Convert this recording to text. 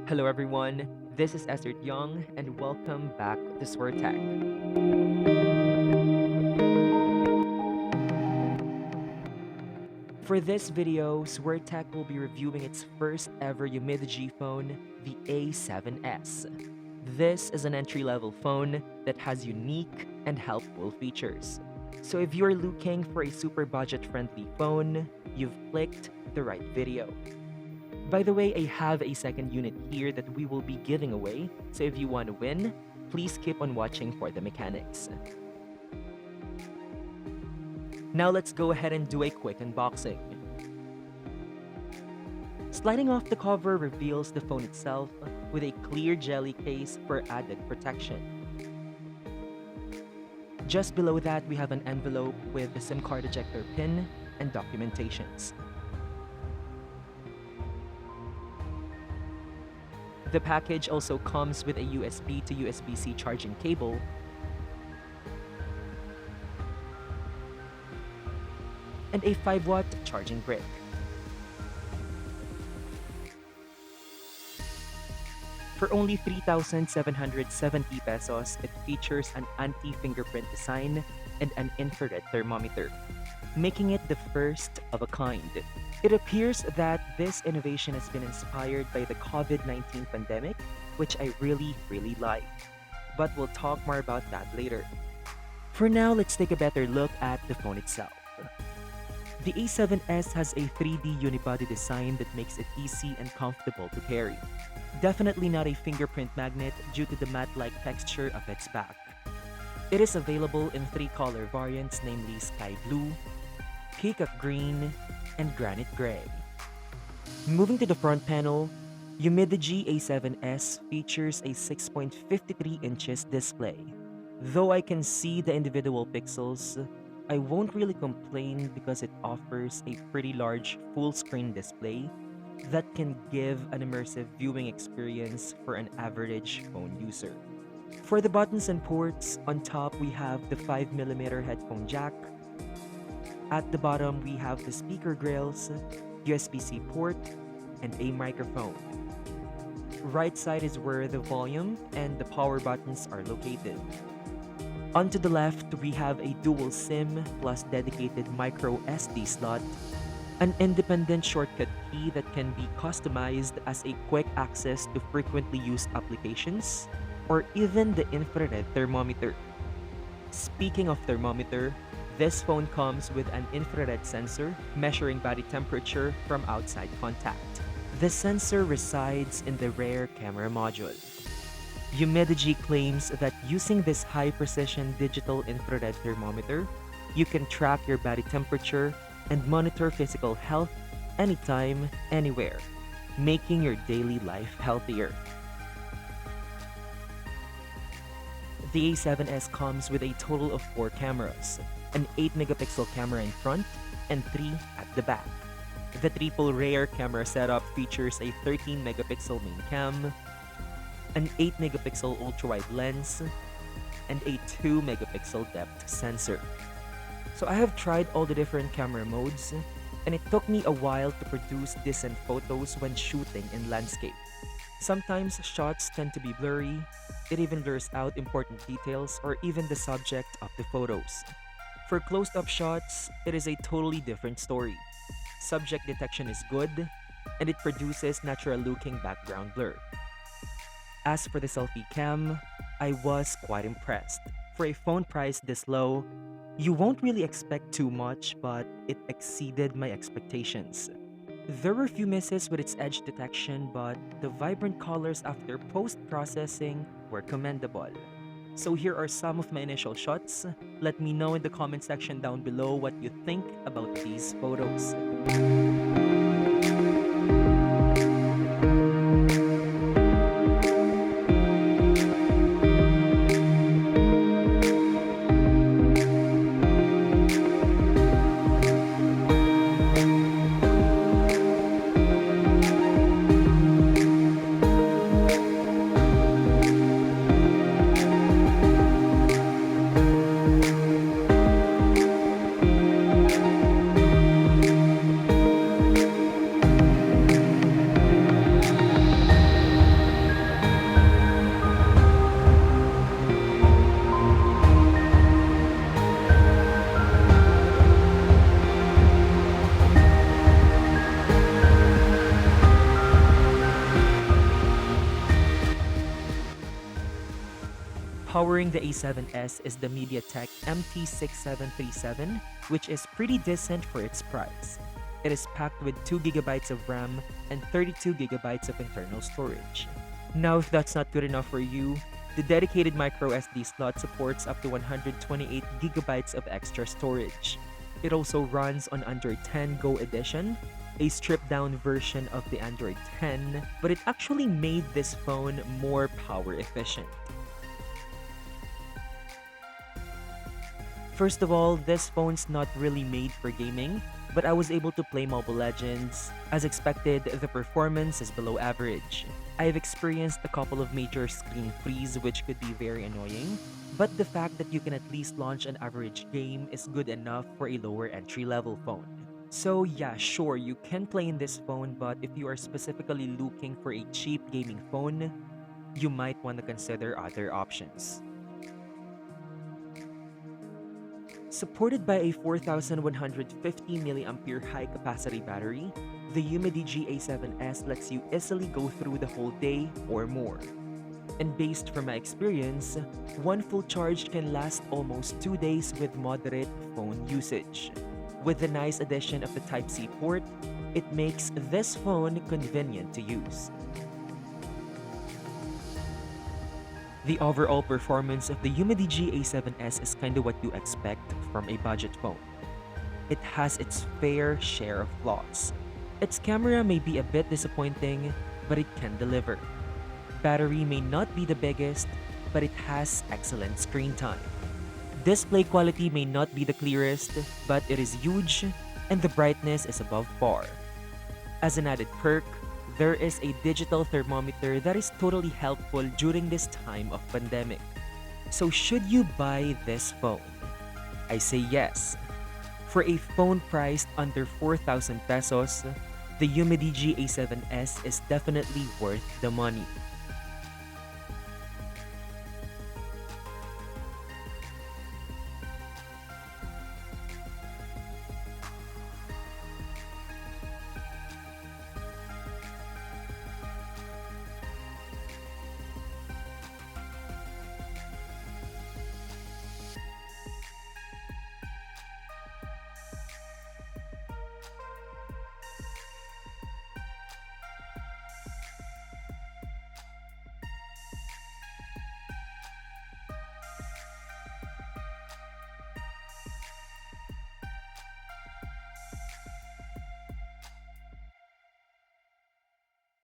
Hello everyone, this is Esther Young and welcome back to Swertech. For this video, Swertech will be reviewing its first ever Umidigi phone, the A7s. This is an entry-level phone that has unique and helpful features. So if you're looking for a super budget-friendly phone, you've clicked the right video. By the way, I have a second unit here that we will be giving away, so if you want to win, please keep on watching for the mechanics. Now let's go ahead and do a quick unboxing. Sliding off the cover reveals the phone itself with a clear jelly case for added protection. Just below that, we have an envelope with the SIM card ejector pin and documentations. The package also comes with a USB to USB-C charging cable, and a 5-watt charging brick. For only 3,770 pesos, it features an anti-fingerprint design and an infrared thermometer, making it the first of a kind. It appears that this innovation has been inspired by the COVID-19 pandemic, which I really like. But we'll talk more about that later. For now, let's take a better look at the phone itself. The A7s has a 3D unibody design that makes it easy and comfortable to carry. Definitely not a fingerprint magnet due to the matte-like texture of its back. It is available in 3 color variants, namely sky blue, peacock green, and granite gray. Moving to the front panel, Umidigi A7s features a 6.53 inches display. Though I can see the individual pixels, I won't really complain because it offers a pretty large full-screen display that can give an immersive viewing experience for an average phone user. For the buttons and ports, on top we have the 5mm headphone jack. At the bottom, we have the speaker grills, USB-C port, and a microphone. Right side is where the volume and the power buttons are located. Onto the left, we have a dual SIM plus dedicated micro SD slot, an independent shortcut key that can be customized as a quick access to frequently used applications, or even the infrared thermometer. Speaking of thermometer, this phone comes with an infrared sensor measuring body temperature from outside contact. The sensor resides in the rear camera module. Umidigi claims that using this high-precision digital infrared thermometer, you can track your body temperature and monitor physical health anytime, anywhere, making your daily life healthier. The A7s comes with a total of 4 cameras, an 8-megapixel camera in front and 3 at the back. The triple rear camera setup features a 13-megapixel main cam, an 8-megapixel ultra-wide lens, and a 2-megapixel depth sensor. So I have tried all the different camera modes, and it took me a while to produce decent photos when shooting in landscape. Sometimes shots tend to be blurry, it even blurs out important details or even the subject of the photos. For close-up shots, it is a totally different story. Subject detection is good, and it produces natural-looking background blur. As for the selfie cam, I was quite impressed. For a phone priced this low, you won't really expect too much, but it exceeded my expectations. There were a few misses with its edge detection, but the vibrant colors after post-processing were commendable. So here are some of my initial shots. Let me know in the comment section down below what you think about these photos. Powering the A7s is the MediaTek MT6737, which is pretty decent for its price. It is packed with 2 gigabytes of RAM and 32 gigabytes of internal storage. Now, if that's not good enough for you, the dedicated micro SD slot supports up to 128 gigabytes of extra storage. It also runs on Android 10 Go Edition, a stripped down version of the Android 10, but it actually made this phone more power efficient. First of all, this phone's not really made for gaming, but I was able to play Mobile Legends. As expected, the performance is below average. I have experienced a couple of major screen freeze which could be very annoying, but the fact that you can at least launch an average game is good enough for a lower entry level phone. So yeah, sure, you can play in this phone, but if you are specifically looking for a cheap gaming phone, you might want to consider other options. Supported by a 4150 mAh high-capacity battery, the Umidigi A7s lets you easily go through the whole day or more. And based from my experience, one full charge can last almost 2 days with moderate phone usage. With the nice addition of the Type-C port, it makes this phone convenient to use. The overall performance of the Umidigi A7s is kinda what you expect from a budget phone. It has its fair share of flaws. Its camera may be a bit disappointing, but it can deliver. Battery may not be the biggest, but it has excellent screen time. Display quality may not be the clearest, but it is huge, and the brightness is above par. As an added perk, there is a digital thermometer that is totally helpful during this time of pandemic. So should you buy this phone? I say yes. For a phone priced under 4,000 pesos, the Umidigi A7s is definitely worth the money.